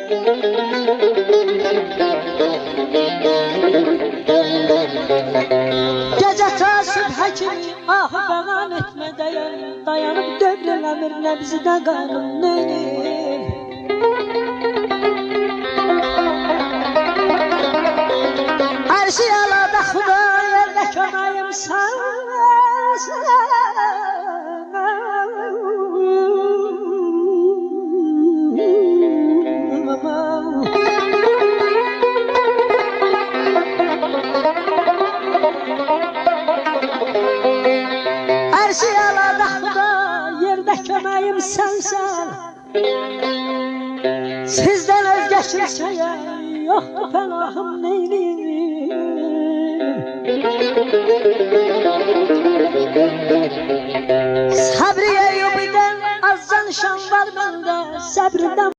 Gece ta sübhə kimi ahı bəğan etmə dayanıb dövrələmir nəbzidə qanun neynir. Arşı yalada xuda yerdə könayım sən. Arşı yalada xuda yerdə könayım sənsən. Sizdən özgə kimsəyə yoxdur pənahım neyliyim. Səbri Eyyubidən azca nişan var məndə, səbrindən